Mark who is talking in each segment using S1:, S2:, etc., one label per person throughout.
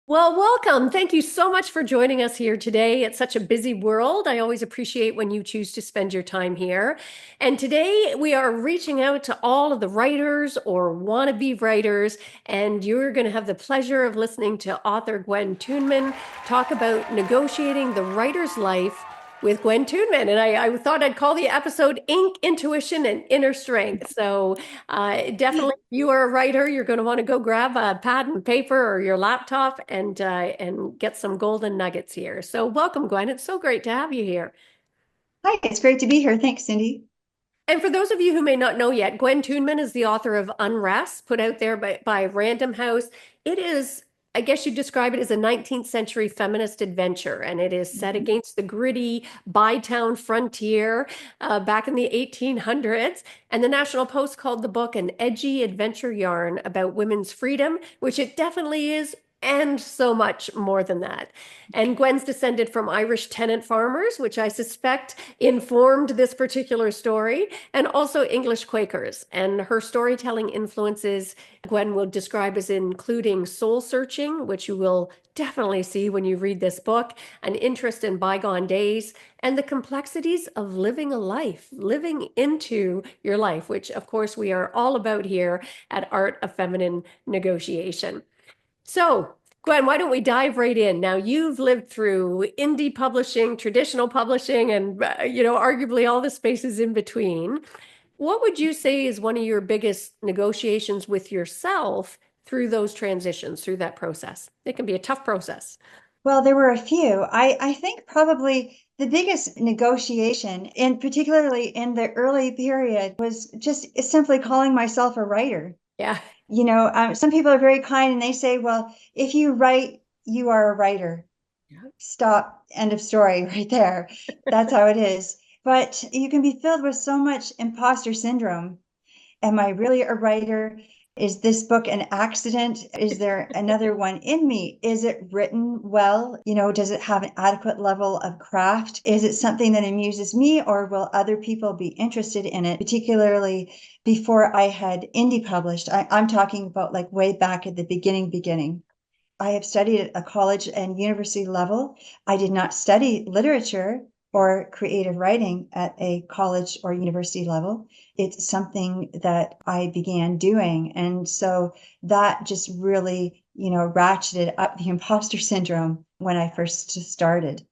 S1: Well, welcome. Thank you so much for joining us here today. It's such a busy world. I always appreciate when you choose to spend your time here. And today we are reaching out to all of the writers or wannabe writers, and you're going to have the pleasure of listening to author Gwen Tuinman talk about negotiating the writer's life with Gwen Tuinman. And I thought I'd call the episode Ink, Intuition, and Inner Strength. So definitely, if you are a writer, you're going to want to go grab a pad and paper or your laptop and get some golden nuggets here. So welcome, Gwen. It's so great to have you here.
S2: Hi, it's great to be here. Thanks, Cindy.
S1: And for those of you who may not know yet, Gwen Tuinman is the author of Unrest, put out there by Random House. It is, I guess you'd describe it as a 19th century feminist adventure, and it is set
S2: Mhm.
S1: against the gritty by-town frontier back in the 1800s. And the National Post called the book an edgy adventure yarn about women's freedom, which it definitely is, and so much more than that. And Gwen's descended from Irish tenant farmers, which I suspect informed this particular story, and also English Quakers. And her storytelling influences, Gwen will describe as including soul searching, which you will definitely see when you read this book, an interest in bygone days, and the complexities of living a life, living into your life, which of course we are all about here at Art of Feminine Negotiation. So, Gwen, why don't we dive right in? Now, you've lived through indie publishing, traditional publishing, and arguably all the spaces in between. What would you say is one of your biggest negotiations with yourself through those transitions, through that process? It can be a tough process.
S2: Well, there were a few. I think probably the biggest negotiation, and particularly in the early period, was just simply calling myself a writer.
S1: Yeah.
S2: Some people are very kind and they say, well, if you write, you are a writer.
S1: Yeah.
S2: Stop. End of story right there. That's how it is. But you can be filled with so much imposter syndrome. Am I really a writer? Is this book an accident? Is there another one in me? Is it written well? Does it have an adequate level of craft? Is it something that amuses me, or will other people be interested in it? Particularly before I had indie published. I'm talking about like way back at the beginning. I have studied at a college and university level. I did not study literature or creative writing at a college or university level. It's something that I began doing. And so that just really, ratcheted up the imposter syndrome when I first started.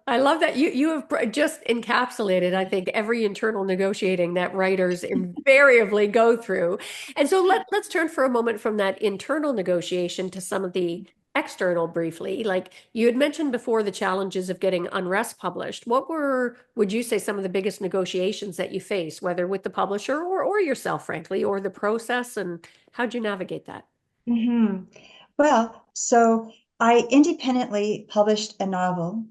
S1: I love that you have just encapsulated, I think, every internal negotiating that writers invariably go through. And so let's turn for a moment from that internal negotiation to some of the external briefly. Like you had mentioned before, the challenges of getting Unrest published. What were, would you say, some of the biggest negotiations that you faced, whether with the publisher or yourself, frankly, or the process, and how'd you navigate that?
S2: Hmm. Well, so I independently published a novel.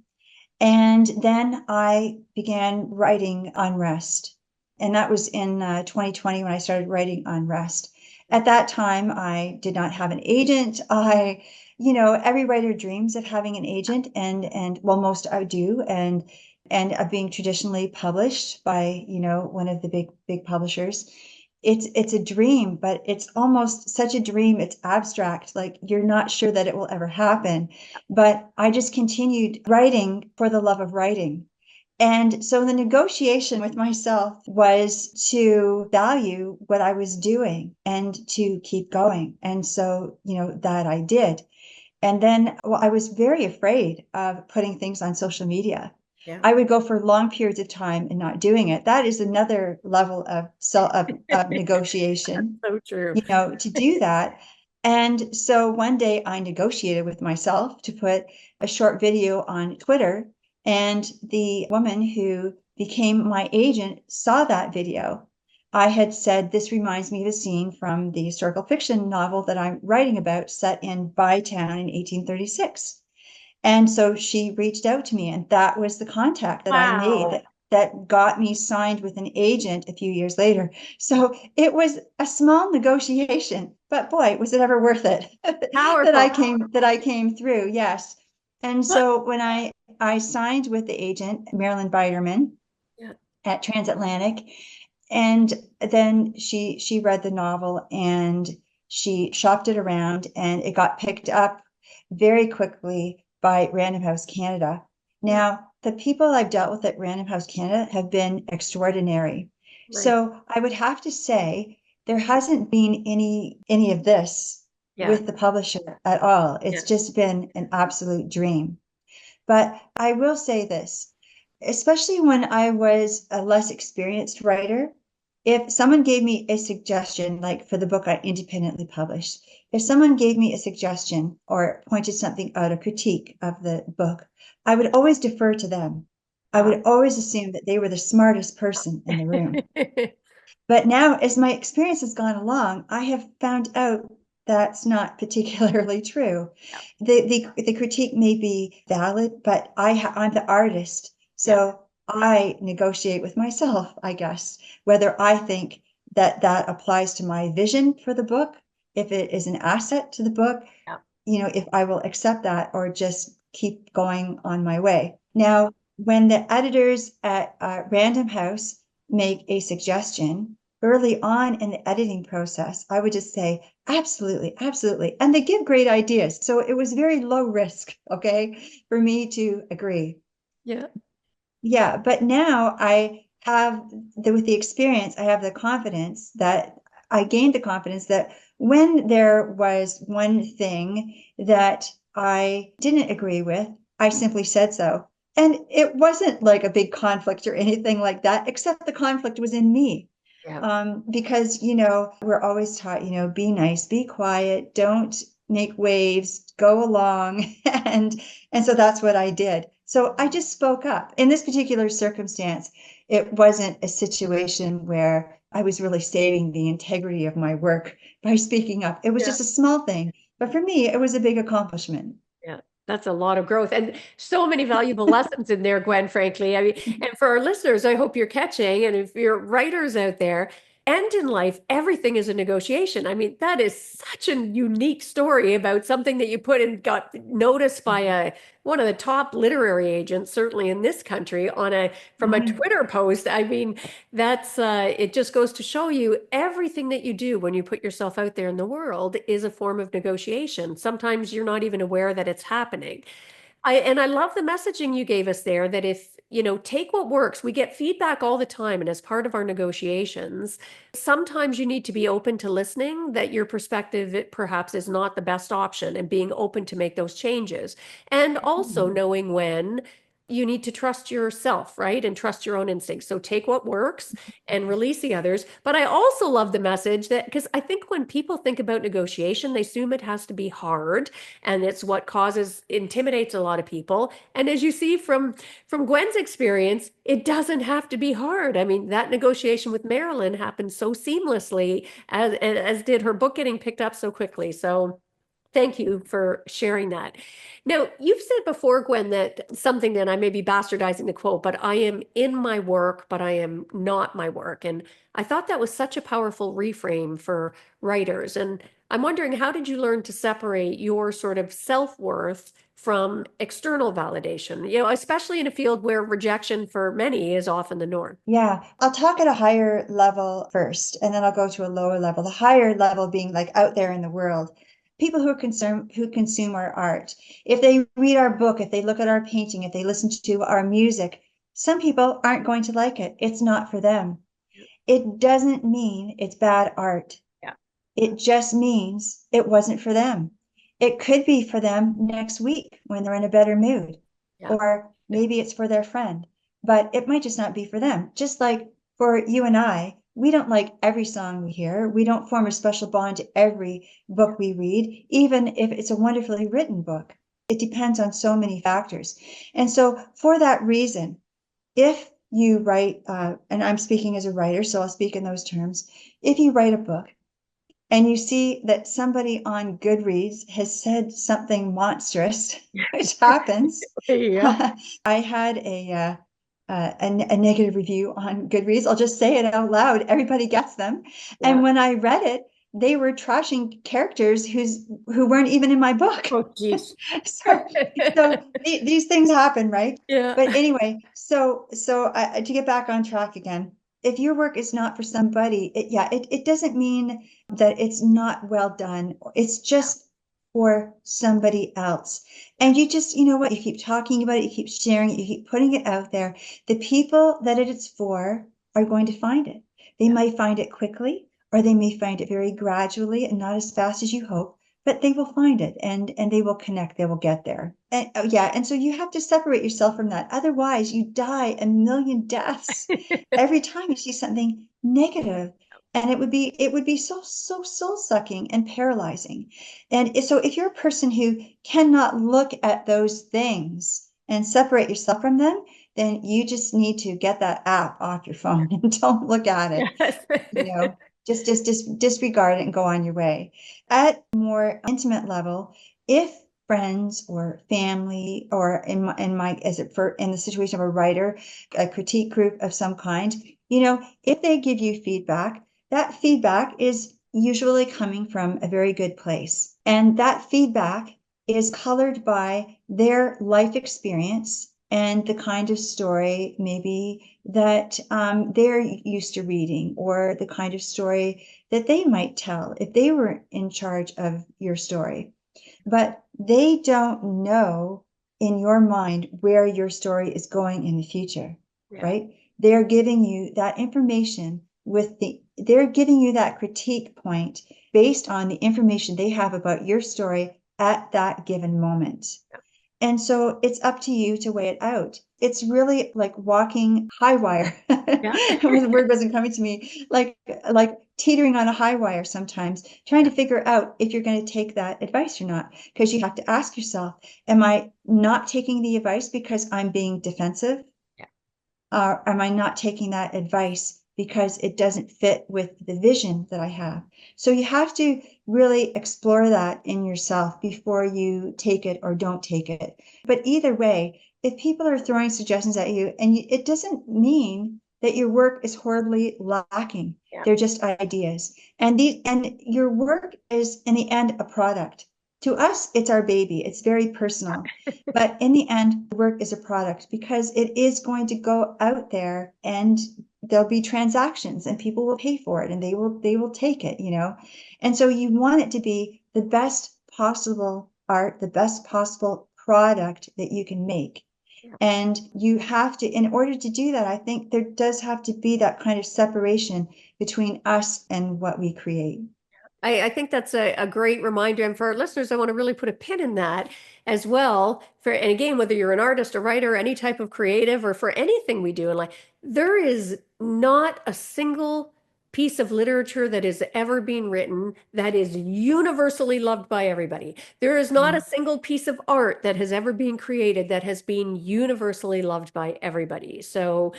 S2: And then I began writing Unrest. And that was in 2020 when I started writing Unrest. At that time, I did not have an agent. Every writer dreams of having an agent, and well, most I do, and of being traditionally published by, one of the big publishers. It's a dream, but it's almost such a dream. It's abstract. Like you're not sure that it will ever happen. But I just continued writing for the love of writing. And so the negotiation with myself was to value what I was doing and to keep going. And so, that I did. And then, well, I was very afraid of putting things on social media.
S1: Yeah.
S2: I would go for long periods of time and not doing it. That is another level of negotiation,
S1: So true.
S2: to do that. And so one day I negotiated with myself to put a short video on Twitter. And the woman who became my agent saw that video. I had said, this reminds me of a scene from the historical fiction novel that I'm writing about, set in Bytown in 1836. And so she reached out to me, and that was the contact that I made
S1: Wow.
S2: that got me signed with an agent a few years later. So it was a small negotiation, but boy, was it ever worth it that I
S1: Powerful.
S2: came through. Yes. And so when I signed with the agent, Marilyn Biderman
S1: Yeah.
S2: at Transatlantic, and then she read the novel and she shopped it around and it got picked up very quickly by Random House Canada.
S1: Yeah.
S2: Now, the people I've dealt with at Random House Canada have been extraordinary.
S1: Right.
S2: So I would have to say there hasn't been any of this
S1: Yeah.
S2: with the publisher at all. It's
S1: Yeah.
S2: just been an absolute dream. But I will say this, especially when I was a less experienced writer, if someone gave me a suggestion, like for the book I independently published, if someone gave me a suggestion or pointed something out, a critique of the book, I would always defer to them. I
S1: Ah.
S2: would always assume that they were the smartest person in the room. But now, as my experience has gone along, I have found out that's not particularly true.
S1: Yeah.
S2: The critique may be valid, but I'm the artist,
S1: Yeah.
S2: so I negotiate with myself, I guess, whether I think that that applies to my vision for the book, if it is an asset to the book,
S1: Yeah.
S2: if I will accept that or just keep going on my way. Now, when the editors at Random House make a suggestion early on in the editing process, I would just say, absolutely, absolutely. And they give great ideas. So it was very low risk, okay, for me to agree.
S1: Yeah.
S2: Yeah, but now with the experience, I have the confidence that I gained the confidence that when there was one thing that I didn't agree with, I simply said so. And it wasn't like a big conflict or anything like that, except the conflict was in me.
S1: Yeah.
S2: Because, we're always taught, be nice, be quiet, don't make waves, go along. And so that's what I did. So I just spoke up. In this particular circumstance, it wasn't a situation where I was really saving the integrity of my work by speaking up. It was
S1: Yeah.
S2: just a small thing. But for me, it was a big accomplishment.
S1: Yeah, that's a lot of growth and so many valuable lessons in there, Gwen, frankly. I mean, and for our listeners, I hope you're catching, and if you're writers out there and in life, everything is a negotiation. I mean, that is such a unique story about something that you put and got noticed by one of the top literary agents, certainly in this country, on a from a
S2: Mhm.
S1: Twitter post. I mean, that's it just goes to show you everything that you do when you put yourself out there in the world is a form of negotiation. Sometimes you're not even aware that it's happening. I love the messaging you gave us there that if, take what works. We get feedback all the time, and as part of our negotiations, sometimes you need to be open to listening, that your perspective it perhaps is not the best option, and being open to make those changes. And also knowing when you need to trust yourself, right? And trust your own instincts. So take what works and release the others. But I also love the message that because I think when people think about negotiation, they assume it has to be hard, and it's what intimidates a lot of people. And as you see from Gwen's experience, it doesn't have to be hard. I mean, that negotiation with Marilyn happened so seamlessly, as did her book getting picked up so quickly. So thank you for sharing that. Now, you've said before, Gwen, that something that I may be bastardizing the quote, but I am in my work, but I am not my work. And I thought that was such a powerful reframe for writers. And I'm wondering, how did you learn to separate your sort of self-worth from external validation? Especially in a field where rejection for many is often the norm.
S2: Yeah, I'll talk at a higher level first, and then I'll go to a lower level. The higher level being like out there in the world, people who consume our art. If they read our book, if they look at our painting, if they listen to our music, some people aren't going to like it. It's not for them. It doesn't mean it's bad art.
S1: Yeah.
S2: It just means it wasn't for them. It could be for them next week when they're in a better mood,
S1: Yeah.
S2: or maybe it's for their friend, but it might just not be for them. Just like for you and I, we don't like every song we hear. We don't form a special bond to every book we read, even if it's a wonderfully written book. It depends on so many factors. And so, for that reason, if you write, and I'm speaking as a writer, so I'll speak in those terms. If you write a book and you see that somebody on Goodreads has said something monstrous, which happens.
S1: Yeah.
S2: I had a negative review on Goodreads. I'll just say it out loud. Everybody gets them. And
S1: Yeah.
S2: when I read it, they were trashing characters who weren't even in my book.
S1: Oh, geez.
S2: so these things happen, right?
S1: Yeah.
S2: But anyway, to get back on track again, if your work is not for somebody, it doesn't mean that it's not well done. It's just for somebody else. And you just, you know what, you keep talking about it, you keep sharing it, you keep putting it out there. The people that it is for are going to find it. They might find it quickly, or they may find it very gradually and not as fast as you hope, but they will find it and they will connect, they will get there. And yeah, and so you have to separate yourself from that. Otherwise, you die a million deaths every time you see something negative. And it would be so soul sucking and paralyzing. And so if you're a person who cannot look at those things and separate yourself from them, then you just need to get that app off your phone and don't look at it.
S1: Yes.
S2: You know, just disregard it and go on your way. At more intimate level, if friends or family, or in my as it for in the situation of a writer, a critique group of some kind, if they give you feedback, that feedback is usually coming from a very good place. And that feedback is colored by their life experience and the kind of story maybe that they're used to reading, or the kind of story that they might tell if they were in charge of your story. But they don't know in your mind where your story is going in the future,
S1: Yeah.
S2: right? They're giving you that information they're giving you that critique point based on the information they have about your story at that given moment. And so it's up to you to weigh it out. It's really like walking high wire.
S1: Yeah.
S2: The word wasn't coming to me. Like teetering on a high wire sometimes, trying to figure out if you're going to take that advice or not. Because you have to ask yourself, am I not taking the advice because I'm being defensive?
S1: Yeah.
S2: Am I not taking that advice because it doesn't fit with the vision that I have? So you have to really explore that in yourself before you take it or don't take it. But either way, if people are throwing suggestions at you, and it doesn't mean that your work is horribly lacking.
S1: Yeah.
S2: They're just ideas. And your work is in the end a product. To us, it's our baby. It's very personal. But in the end, the work is a product because it is going to go out there, and there'll be transactions and people will pay for it and they will take it. And so you want it to be the best possible art, the best possible product that you can make. And you have to, in order to do that, I think there does have to be that kind of separation between us and what we create.
S1: I think that's a great reminder. And for our listeners, I want to really put a pin in that as well. And again, whether you're an artist, a writer, any type of creative, or for anything we do in life, there is not a single piece of literature that has ever been written that is universally loved by everybody. There is not a
S2: Mm.
S1: single piece of art that has ever been created that has been universally loved by everybody. So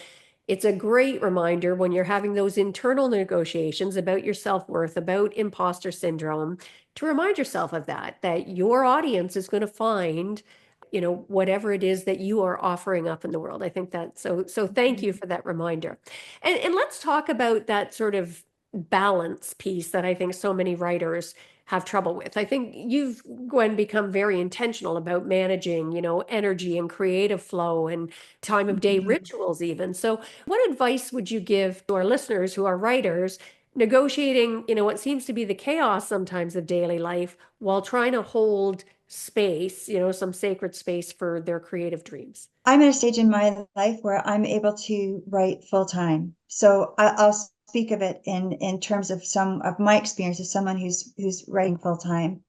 S1: it's a great reminder when you're having those internal negotiations about your self-worth, about imposter syndrome, to remind yourself of that your audience is going to find, whatever it is that you are offering up in the world. I think that so thank you for that reminder. And let's talk about that sort of balance piece that I think so many writers have trouble with. I think you've, Gwen, become very intentional about managing, energy and creative flow and time of day
S2: Mhm.
S1: rituals even. So what advice would you give to our listeners who are writers negotiating, what seems to be the chaos sometimes of daily life while trying to hold space, some sacred space for their creative dreams?
S2: I'm at a stage in my life where I'm able to write full time. So I'll speak of it in terms of some of my experience as someone who's writing full time.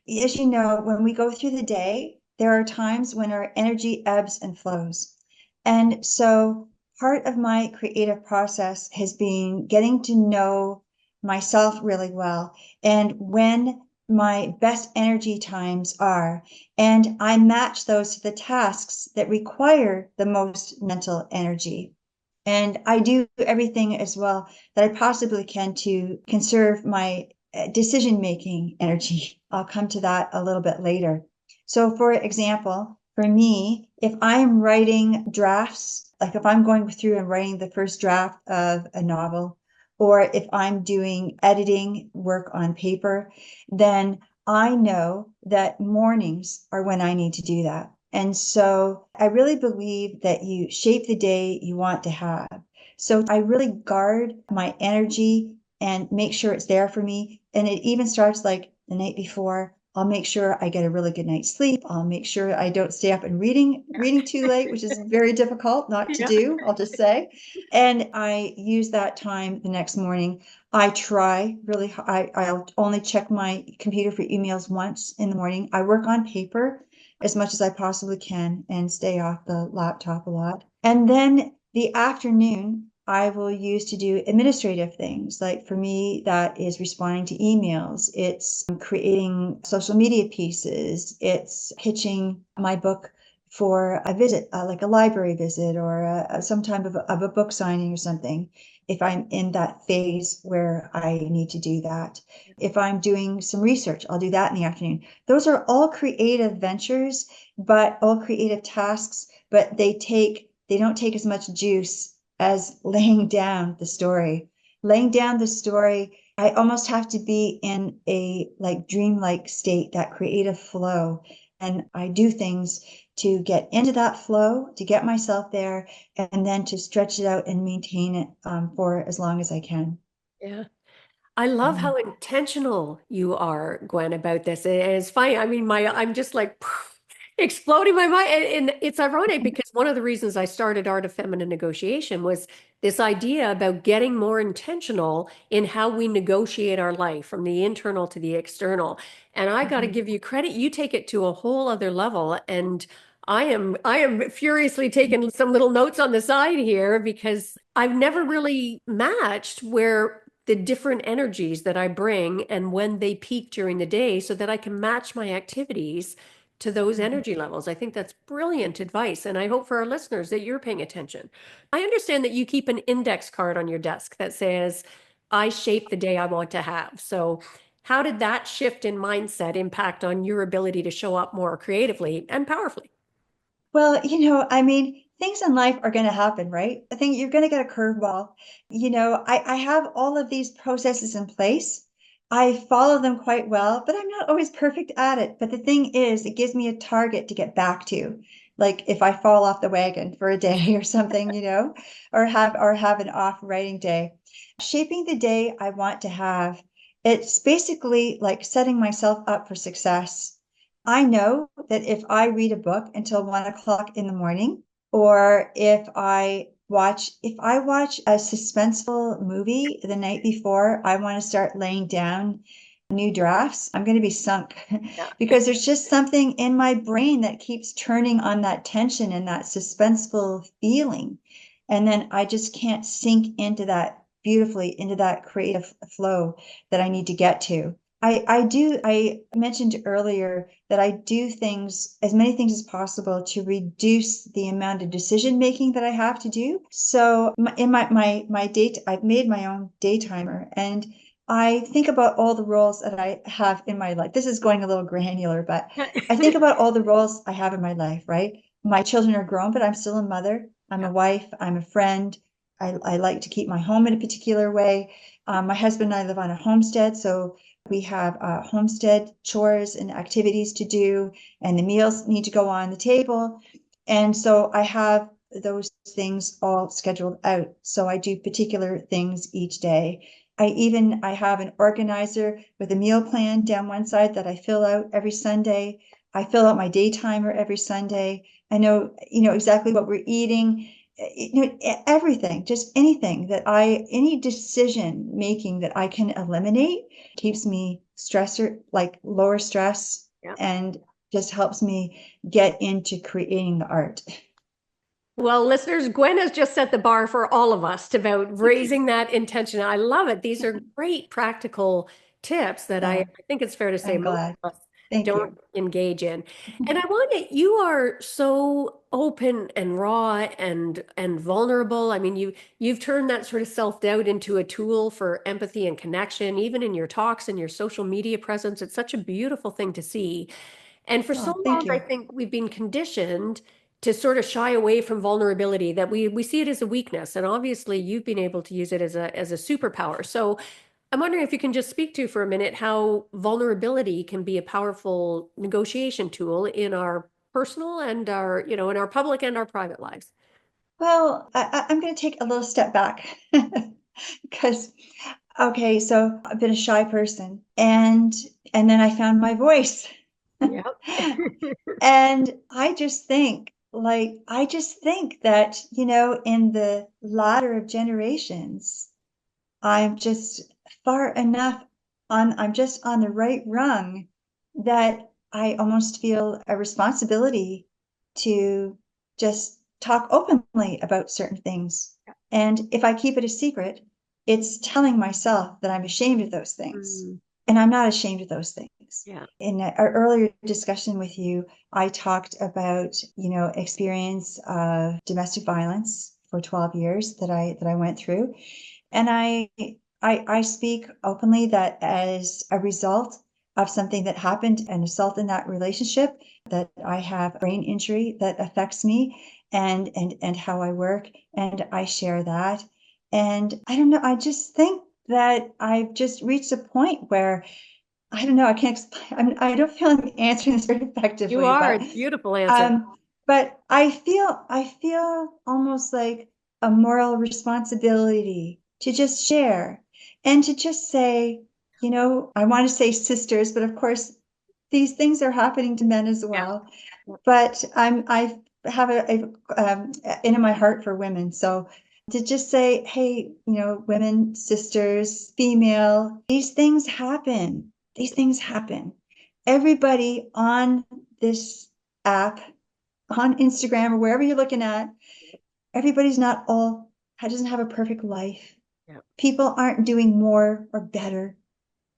S2: As you know, when we go through the day, there are times when our energy ebbs and flows. And so part of my creative process has been getting to know myself really well and when my best energy times are. And I match those to the tasks that require the most mental energy. And I do everything as well that I possibly can to conserve my decision-making energy. I'll come to that a little bit later. So, for example, for me, if I'm writing drafts, like if I'm going through and writing the first draft of a novel, or if I'm doing editing work on paper, then I know that mornings are when I need to do that. And so I really believe that you shape the day you want to have. So I really guard my energy and make sure it's there for me. And it even starts like the night before. I'll make sure I get a really good night's sleep. I'll make sure I don't stay up and reading too late, which is very difficult not to
S1: Yeah.
S2: do, I'll just say. And I use that time the next morning. I try really, I'll only check my computer for emails once in the morning. I work on paper as much as I possibly can and stay off the laptop a lot. And then the afternoon, I will use to do administrative things. Like for me, that is responding to emails, it's creating social media pieces, it's pitching my book for a visit, like a library visit or some type of a book signing or something. If I'm in that phase where I need to do that, if I'm doing some research, I'll do that in the afternoon. Those are all creative ventures, but all creative tasks, but they don't take as much juice as laying down the story. Laying down the story, I almost have to be in a like dreamlike state, that creative flow. And I do things to get into that flow, to get myself there, and then to stretch it out and maintain it for as long as I can.
S1: Yeah. I love
S2: Mhm.
S1: how intentional you are, Gwen, about this. And it's funny. I mean, I'm just like exploding my mind. And it's ironic because one of the reasons I started Art of Feminine Negotiation was this idea about getting more intentional in how we negotiate our life from the internal to the external. And I got to
S2: Mhm.
S1: give you credit. You take it to a whole other level. And I am furiously taking some little notes on the side here because I've never really matched where the different energies that I bring and when they peak during the day so that I can match my activities to those
S2: Mhm.
S1: energy levels. I think that's brilliant advice. And I hope for our listeners that you're paying attention. I understand that you keep an index card on your desk that says, I shape the day I want to have. So, how did that shift in mindset impact on your ability to show up more creatively and powerfully?
S2: Well, I mean, things in life are going to happen, right? I think you're going to get a curveball. I have all of these processes in place. I follow them quite well, but I'm not always perfect at it. But the thing is, it gives me a target to get back to. Like if I fall off the wagon for a day or something, or have an off writing day. Shaping the day I want to have, it's basically like setting myself up for success. I know that if I read a book until 1 o'clock in the morning, or if I watch a suspenseful movie the night before, I want to start laying down new drafts, I'm going to be sunk
S1: Yeah.
S2: because there's just something in my brain that keeps turning on that tension and that suspenseful feeling. And then I just can't sink into that beautifully, into that creative flow that I need to get to. I mentioned earlier that I do things, as many things as possible to reduce the amount of decision making that I have to do. So in my date, I've made my own day timer and I think about all the roles that I have in my life. This is going a little granular, but I think about all the roles I have in my life, right? My children are grown, but I'm still a mother. I'm a
S1: Yeah.
S2: wife. I'm a friend. I like to keep my home in a particular way. My husband and I live on a homestead, so we have homestead chores and activities to do, and the meals need to go on the table. And so I have those things all scheduled out. So I do particular things each day. I have an organizer with a meal plan down one side that I fill out every Sunday. I fill out my day timer every Sunday. I know exactly what we're eating. Everything, just any decision making that I can eliminate keeps me stressor, like lower stress,
S1: Yeah.
S2: and just helps me get into creating the art.
S1: Well, listeners, Gwen has just set the bar for all of us about raising that intention. I love it. These are great practical tips that I
S2: Yeah,
S1: think it's fair to say
S2: I'm
S1: most
S2: glad.
S1: of us
S2: Thank
S1: don't
S2: you.
S1: engage in. And I want to, you are so open and raw and vulnerable. I mean, you've turned that sort of self-doubt into a tool for empathy and connection, even in your talks and your social media presence. It's such a beautiful thing to see. And for so
S2: Oh, thank
S1: long, I
S2: you.
S1: think we've been conditioned to sort of shy away from vulnerability, that we see it as a weakness. And obviously, you've been able to use it as a superpower. So I'm wondering if you can just speak to for a minute how vulnerability can be a powerful negotiation tool in our personal and in our public and our private lives.
S2: Well, I'm going to take a little step back because Okay, so I've been a shy person, and then I found my voice.
S1: Yeah.
S2: And I just think that, in the latter of generations, I'm just far enough I'm just on the right rung that I almost feel a responsibility to just talk openly about certain things. And if I keep it a secret, it's telling myself that I'm ashamed of those things.
S1: Mm,
S2: And I'm not ashamed of those things.
S1: yeah.
S2: In our earlier discussion with you, I talked about, experience of domestic violence for 12 years that I went through. And I speak openly that as a result of something that happened, an assault in that relationship, that I have brain injury that affects me and how I work, and I share that. And I don't know, I just think that I've just reached a point where I don't know, I can't explain. I don't feel I'm answering this very
S1: You
S2: effectively,
S1: are. It's a beautiful answer.
S2: um, but I feel almost like a moral responsibility to just share and to just say, I want to say sisters, but of course these things are happening to men as
S1: Yeah.
S2: well. But I have in my heart for women. So to just say, hey, women, sisters, female, these things happen. These things happen. Everybody on this app, on Instagram or wherever you're looking at, everybody's not all doesn't have a perfect life.
S1: Yeah.
S2: People aren't doing more or better.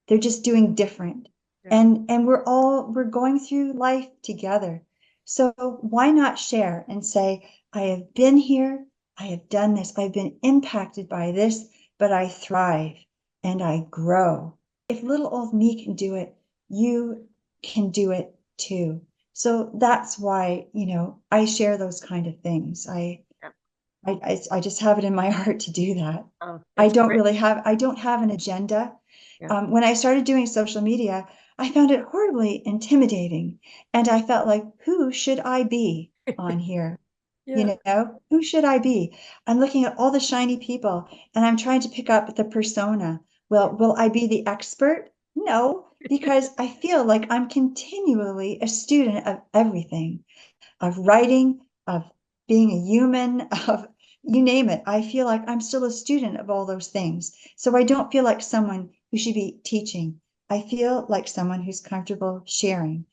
S2: They're just doing different.
S1: Yeah.
S2: And we're going through life together. So why not share and say, I have been here, I have done this, I've been impacted by this, but I thrive and I grow. If little old me can do it, you can do it too. So that's why, I share those kind of things.
S1: Yeah.
S2: I just have it in my heart to do that.
S1: Oh, it's great.
S2: I don't have an agenda.
S1: Yeah.
S2: When I started doing social media, I found it horribly intimidating. And I felt like, who should I be on here?
S1: Yeah.
S2: Who should I be? I'm looking at all the shiny people and I'm trying to pick up the persona.
S1: Yeah.
S2: Well, will I be the expert? No, because I feel like I'm continually a student of everything, of writing, of being a human, of you name it. I feel like I'm still a student of all those things. So I don't feel like someone who should be teaching. I feel like someone who's comfortable sharing.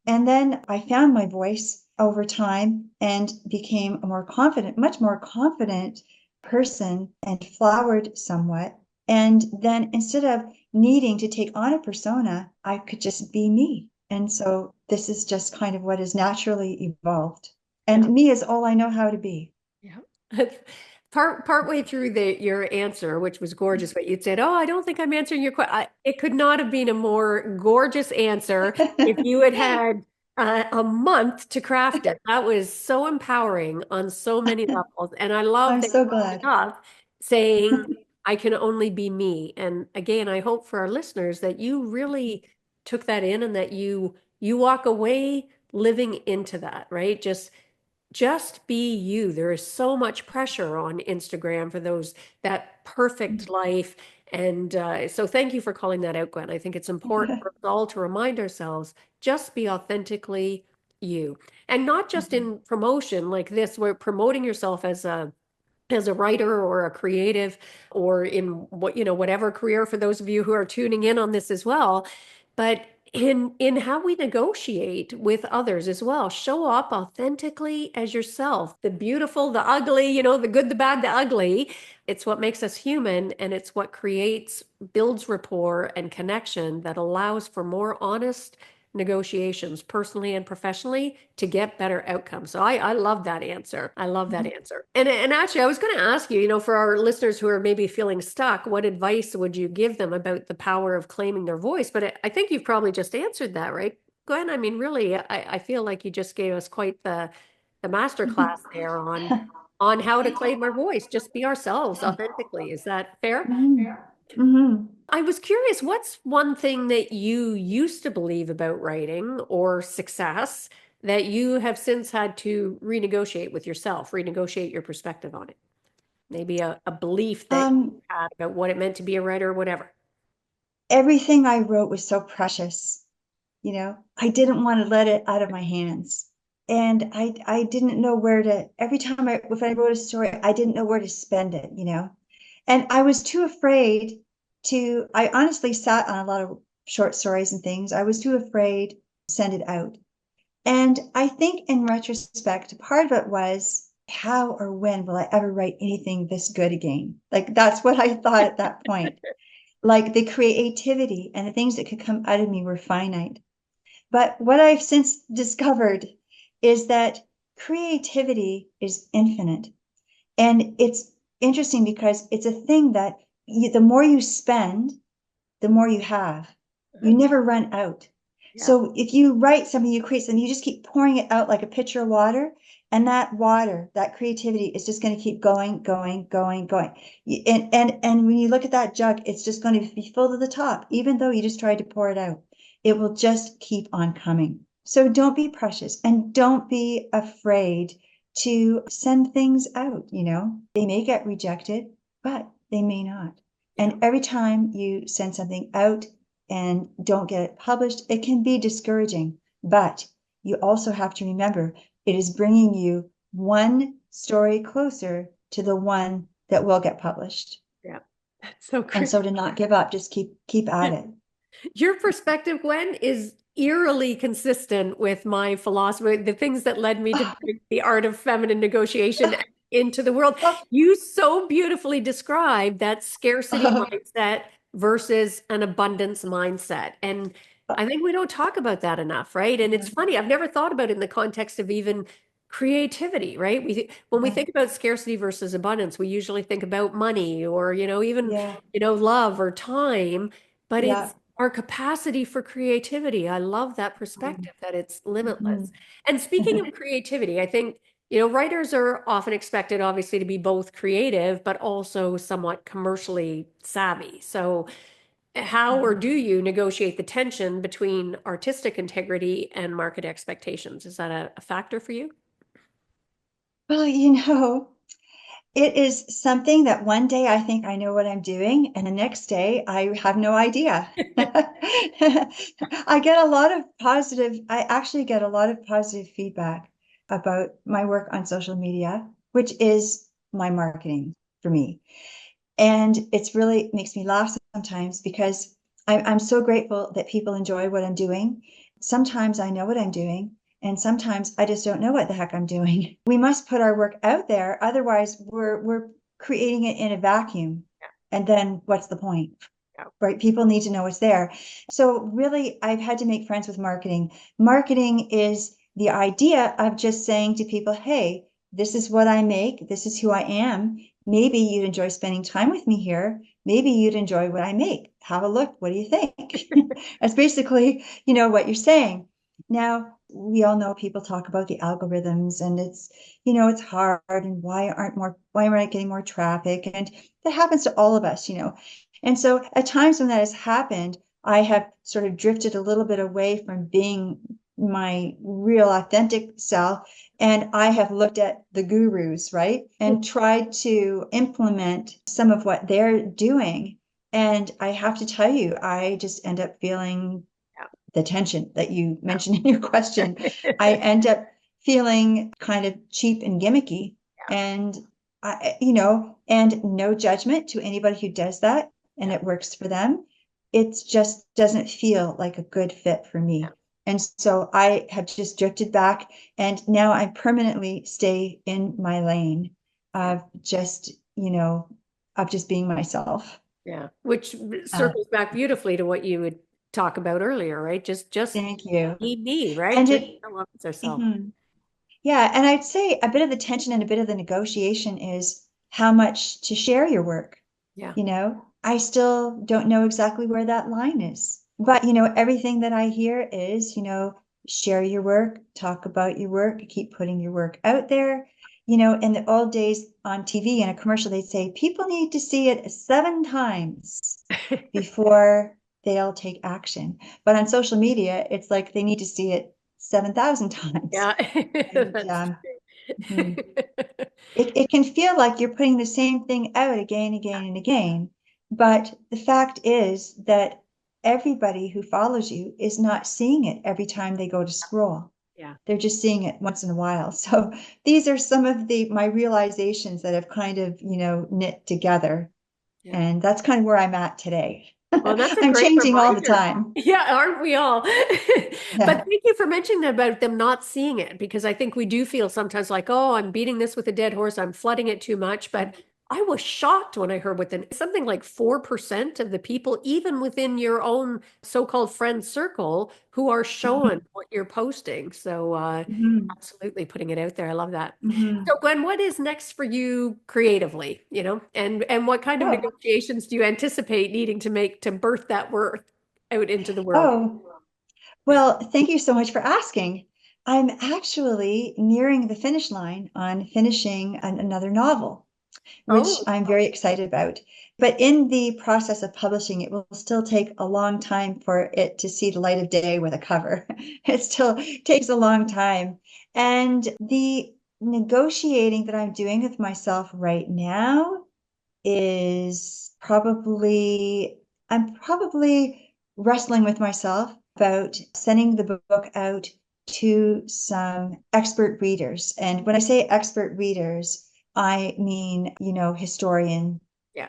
S2: And then I found my voice over time and became a much more confident person and flowered somewhat. And then instead of needing to take on a persona, I could just be me. And so this is just kind of what has naturally evolved.
S1: Yeah.
S2: And me is all I know how to be.
S1: Yeah. Partway through your answer, which was gorgeous, but you'd said, "Oh, I don't think I'm answering your question." It could not have been a more gorgeous answer if you had had a month to craft it. That was so empowering on so many levels, and I love
S2: I'm
S1: that you
S2: so
S1: ended
S2: glad.
S1: up saying, "I can only be me." And again, I hope for our listeners that you really took that in and that you walk away living into that, right? Just be you. There is so much pressure on Instagram for that perfect life. And so thank you for calling that out, Gwen. I think it's important for us all to remind ourselves, just be authentically you. And not just in promotion like this, where promoting yourself as a writer or a creative or in whatever career for those of you who are tuning in on this as well, but in how we negotiate with others as well. Show up authentically as yourself, the beautiful, the ugly, the good, the bad, the ugly. It's what makes us human, and it's what builds rapport and connection that allows for more honest negotiations personally and professionally to get better outcomes. So I love that answer. I love that answer. And actually I was going to ask you, for our listeners who are maybe feeling stuck, what advice would you give them about the power of claiming their voice? But I think you've probably just answered that, right? Gwen, I mean, really, I feel like you just gave us quite the master class there on how to claim our voice. Just be ourselves authentically. Is that fair?
S2: Mhm. Mhm.
S1: I was curious, what's one thing that you used to believe about writing or success that you have since had to renegotiate with yourself, renegotiate your perspective on it? Maybe a belief that you
S2: Um,
S1: had about what it meant to be a writer or whatever.
S2: Everything I wrote was so precious. I didn't want to let it out of my hands. And I didn't know where to, every time if I wrote a story, I didn't know where to spend it. And I was too afraid I honestly sat on a lot of short stories and things. I was too afraid to send it out. And I think in retrospect, part of it was, how or when will I ever write anything this good again? Like that's what I thought at that point. Like the creativity and the things that could come out of me were finite. But what I've since discovered is that creativity is infinite. And it's interesting because it's a thing that the more you spend, the more you have. You
S1: Uh-huh.
S2: never run out.
S1: Yeah.
S2: So if you write something, you create something, you just keep pouring it out like a pitcher of water. And that water, that creativity is just going to keep going, going, going, going. And when you look at that jug, it's just going to be filled to the top, even though you just tried to pour it out. It will just keep on coming. So don't be precious and don't be afraid to send things out. They may get rejected, but they may not.
S1: Yeah.
S2: And every time you send something out and don't get it published, it can be discouraging. But you also have to remember it is bringing you one story closer to the one that will get published.
S1: Yeah. That's so
S2: And
S1: great.
S2: so to not give up, just keep at it.
S1: Your perspective, Gwen, is eerily consistent with my philosophy, the things that led me to bring the art of feminine negotiation into the world. You so beautifully describe that scarcity mindset versus an abundance mindset. And I think we don't talk about that enough, right? And it's funny, I've never thought about it in the context of even creativity, right? When we think about scarcity versus abundance, we usually think about money or, even,
S2: Yeah,
S1: love or time, but
S2: yeah.
S1: it's our capacity for creativity. I love that
S2: Mhm.
S1: perspective that it's limitless.
S2: Mhm.
S1: And speaking of creativity, I think, writers are often expected, obviously, to be both creative, but also somewhat commercially savvy. So, how or do you negotiate the tension between artistic integrity and market expectations? Is that a factor for you?
S2: Well, it is something that one day I think I know what I'm doing, and the next day I have no idea. I actually get a lot of positive feedback about my work on social media, which is my marketing for me. And it's really makes me laugh sometimes because I'm so grateful that people enjoy what I'm doing. Sometimes I know what I'm doing, and sometimes I just don't know what the heck I'm doing. We must put our work out there, otherwise we're creating it in a vacuum. And then what's the point?
S1: Yeah.
S2: Right? People need to know what's there. So really, I've had to make friends with marketing. Marketing is the idea of just saying to people, hey, this is what I make. This is who I am. Maybe you'd enjoy spending time with me here. Maybe you'd enjoy what I make. Have a look. What do you think? That's basically, what you're saying. Now, we all know people talk about the algorithms and it's hard and why aren't I getting more traffic? And that happens to all of us. And so at times when that has happened, I have sort of drifted a little bit away from being my real authentic self. And I have looked at the gurus, right? And tried to implement some of what they're doing. And I have to tell you, I just end up feeling the tension that you mentioned in your question. I end up feeling kind of cheap and gimmicky. And and no judgment to anybody who does that and
S1: Yeah.
S2: it works for them. It just doesn't feel like a good fit for
S1: Yeah.
S2: me. And so I have just drifted back and now I permanently stay in my lane
S1: Yeah.
S2: of just being myself.
S1: Yeah. Which
S2: Uh,
S1: circles back beautifully to what you would talk about earlier, right? Just
S2: Thank you.
S1: be me, right?
S2: And
S1: Just
S2: it,
S1: show up as ourselves.
S2: mhm. Yeah, and I'd say a bit of the tension and a bit of the negotiation is how much to share your work.
S1: Yeah.
S2: I still don't know exactly where that line is. But, everything that I hear is, share your work, talk about your work, keep putting your work out there. In the old days on TV in a commercial, they'd say people need to see it 7 times before they'll take action. But on social media, it's like they need to see it 7,000 times.
S1: Yeah.
S2: And
S1: That's true.
S2: mhm. it can feel like you're putting the same thing out again, again, and again. But the fact is that everybody who follows you is not seeing it every time they go to scroll.
S1: Yeah.
S2: They're just seeing it once in a while. So these are some of the my realizations that have kind of, knit together.
S1: Yeah.
S2: And that's kind of where I'm at today.
S1: Well, that's a
S2: I'm
S1: great
S2: changing all the
S1: reminder.
S2: time.
S1: Yeah, aren't we all? But
S2: Yeah.
S1: thank you for mentioning about them not seeing it, because I think we do feel sometimes like, oh, I'm beating this with a dead horse, I'm flooding it too much. But I was shocked when I heard within something like 4% of the people, even within your own so-called friend circle, who are showing
S2: Mhm.
S1: what you're posting. So
S2: Mhm.
S1: absolutely putting it out there. I love that.
S2: Mhm.
S1: So Gwen, what is next for you creatively, and what kind of
S2: Oh,
S1: negotiations do you anticipate needing to make to birth that work out into the world?
S2: oh, well, thank you so much for asking. I'm actually nearing the finish line on finishing another novel, which
S1: Oh,
S2: I'm very excited about. But in the process of publishing, it will still take a long time for it to see the light of day with a cover. It still takes a long time. And the negotiating that I'm doing with myself right now is I'm probably wrestling with myself about sending the book out to some expert readers. And when I say expert readers, I mean, historian,
S1: yeah,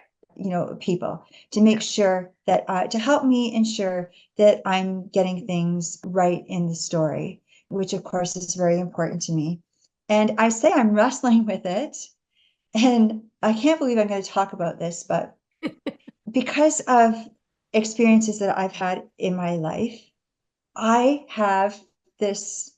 S2: people to
S1: yeah,
S2: make sure that, to help me ensure that I'm getting things right in the story, which of course is very important to me. And I say I'm wrestling with it, and I can't believe I'm going to talk about this, but because of experiences that I've had in my life, I have this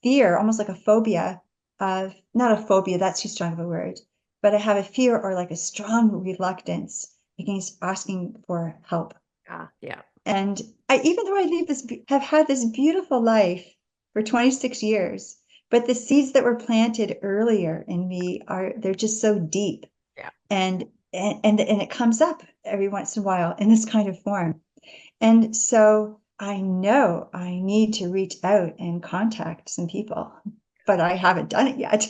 S2: fear, almost like a phobia of, not a phobia, that's too strong of a word, but I have a fear or like a strong reluctance against asking for help.
S1: yeah.
S2: And even though have had this beautiful life for 26 years, but the seeds that were planted earlier in me they're just so deep,
S1: Yeah.
S2: and it comes up every once in a while in this kind of form. And so I know I need to reach out and contact some people, but I haven't done it yet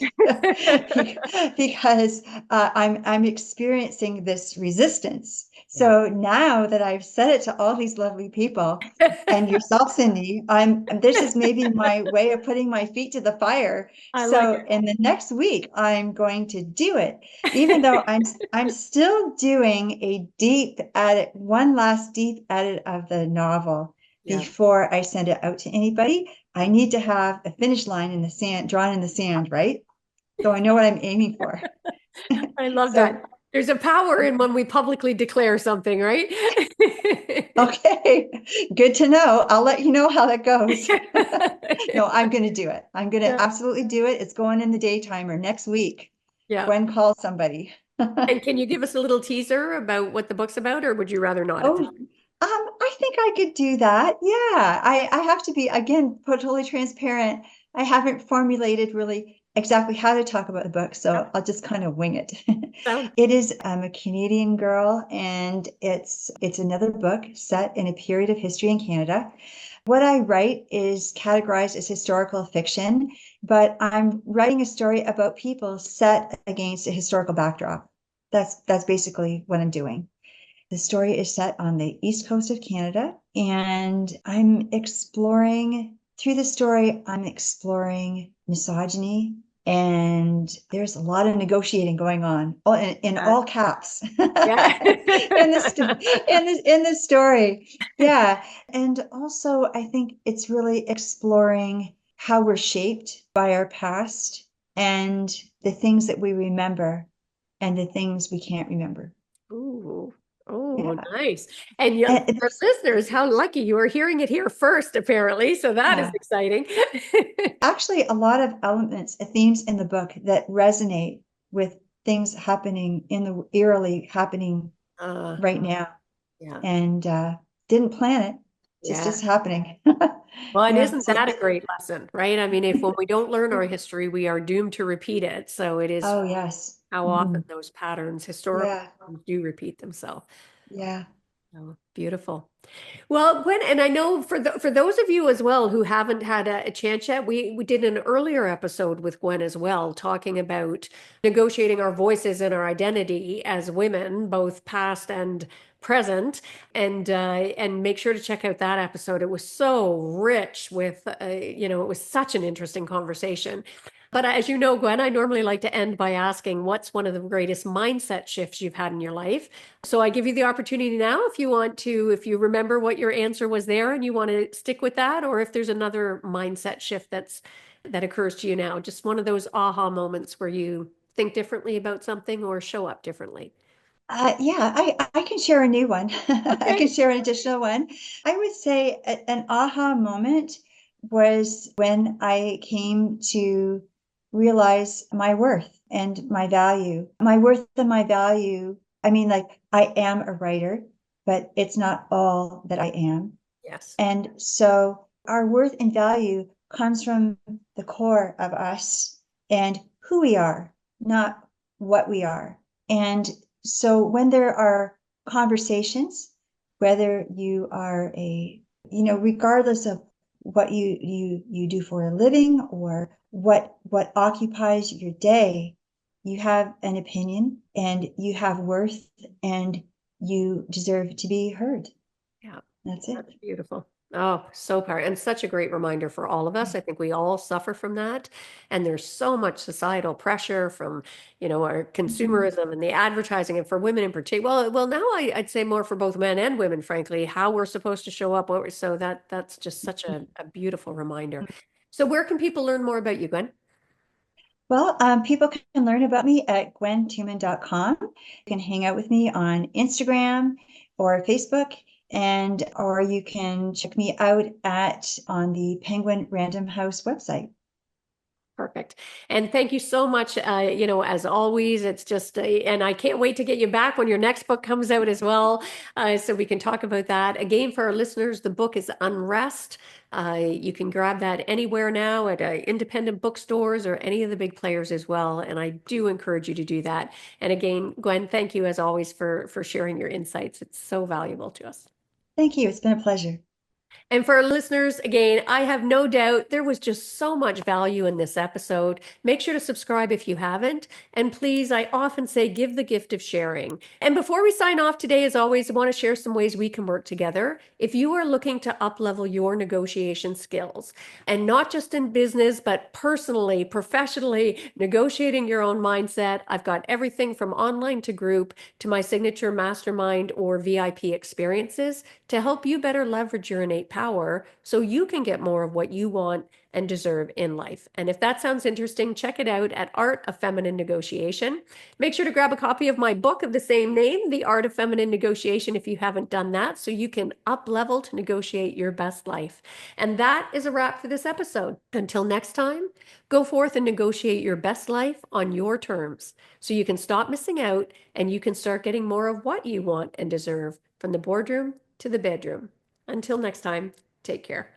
S2: because I'm experiencing this resistance.
S1: Yeah.
S2: So now that I've said it to all these lovely people and yourself, Cindy, this is maybe my way of putting my feet to the fire.
S1: I like
S2: So in the next week, I'm going to do it, even though I'm still doing a deep edit, one last deep edit of the novel
S1: Yeah.
S2: before I send it out to anybody. I need to have a finish line in the sand, drawn in the sand, right? So I know what I'm aiming for.
S1: I love
S2: So,
S1: that. There's a power in when we publicly declare something, right?
S2: okay, good to know. I'll let you know how that goes. No, I'm going to do it. I'm going
S1: Yeah.
S2: to absolutely do it. It's going in the daytimer next week.
S1: Yeah.
S2: Gwen calls somebody.
S1: And can you give us a little teaser about what the book's about, or would you rather not at
S2: Oh,
S1: this?
S2: I think I could do that. Yeah, I have to be, again, totally transparent. I haven't formulated really exactly how to talk about the book,
S1: Yeah.
S2: so I'll just kind of wing it.
S1: Sound
S2: It is, I'm a Canadian girl, and it's another book set in a period of history in Canada. What I write is categorized as historical fiction, but I'm writing a story about people set against a historical backdrop. That's basically what I'm doing. The story is set on the east coast of Canada, and through the story, I'm exploring misogyny, and there's a lot of negotiating going on, in
S1: that.
S2: all caps,
S1: Yeah.
S2: in the story. Yeah. And also, I think it's really exploring how we're shaped by our past and the things that we remember and the things we can't remember.
S1: Ooh. Oh,
S2: Yeah.
S1: nice. And you,
S2: And
S1: for listeners, how lucky you are hearing it here first, apparently. So that is
S2: yeah,
S1: exciting.
S2: actually, a lot of elements, themes in the book that resonate with things happening eerily happening
S1: Uh,
S2: right now,
S1: yeah.
S2: and didn't plan it,
S1: Yeah.
S2: just happening.
S1: Well, and
S2: Yeah.
S1: isn't
S2: So,
S1: that a great lesson, right? I mean, if when we don't learn our history, we are doomed to repeat it. So it is
S2: oh yes.
S1: how often
S2: Mhm.
S1: those patterns, historical
S2: Yeah.
S1: patterns, do repeat themselves.
S2: Yeah.
S1: Oh, beautiful. Well, Gwen, and I know for those of you as well who haven't had a chance yet, we did an earlier episode with Gwen as well, talking about negotiating our voices and our identity as women, both past and present, and make sure to check out that episode. It was so rich with it was such an interesting conversation. But as you know, Gwen, I normally like to end by asking what's one of the greatest mindset shifts you've had in your life. So I give you the opportunity now if you want to, if you remember what your answer was there and you want to stick with that, or if there's another mindset shift that occurs to you now, just one of those aha moments where you think differently about something or show up differently.
S2: Yeah, I can share a new one. I
S1: Okay.
S2: can share an additional one. I would say an aha moment was when I came to realize my worth and my value. My worth and my value. I mean, like, I am a writer, but it's not all that I am.
S1: Yes.
S2: And so our worth and value comes from the core of us and who we are, not what we are. And so when there are conversations, whether you are regardless of what you do for a living or what occupies your day, you have an opinion and you have worth and you deserve to be heard.
S1: Yeah.
S2: That's it.
S1: That's beautiful. Oh, so powerful. And such a great reminder for all of us. I think we all suffer from that. And there's so much societal pressure from, our
S2: Mhm.
S1: consumerism and the advertising, and for women in particular. Well, now I'd say more for both men and women, frankly, how we're supposed to show up. So that's just such a beautiful reminder. So where can people learn more about you, Gwen?
S2: Well, people can learn about me at gwentuinman.com. You can hang out with me on Instagram or Facebook, and or you can check me out at on the Penguin Random House website.
S1: Perfect. And thank you so much. As always, it's just, and I can't wait to get you back when your next book comes out as well, so we can talk about that. Again, for our listeners, the book is Unrest. You can grab that anywhere now at independent bookstores or any of the big players as well. And I do encourage you to do that. And again, Gwen, thank you as always for sharing your insights. It's so valuable to us.
S2: Thank you. It's been a pleasure.
S1: And for our listeners, again, I have no doubt there was just so much value in this episode. Make sure to subscribe if you haven't. And please, I often say, give the gift of sharing. And before we sign off today, as always, I want to share some ways we can work together. If you are looking to up-level your negotiation skills, and not just in business, but personally, professionally, negotiating your own mindset, I've got everything from online to group to my signature mastermind or VIP experiences to help you better leverage your innate power so you can get more of what you want and deserve in life. And if that sounds interesting, check it out at Art of Feminine Negotiation. Make sure to grab a copy of my book of the same name, The Art of Feminine Negotiation, if you haven't done that, so you can up level to negotiate your best life. And that is a wrap for this episode. Until next time, go forth and negotiate your best life on your terms so you can stop missing out and you can start getting more of what you want and deserve from the boardroom to the bedroom. Until next time, take care.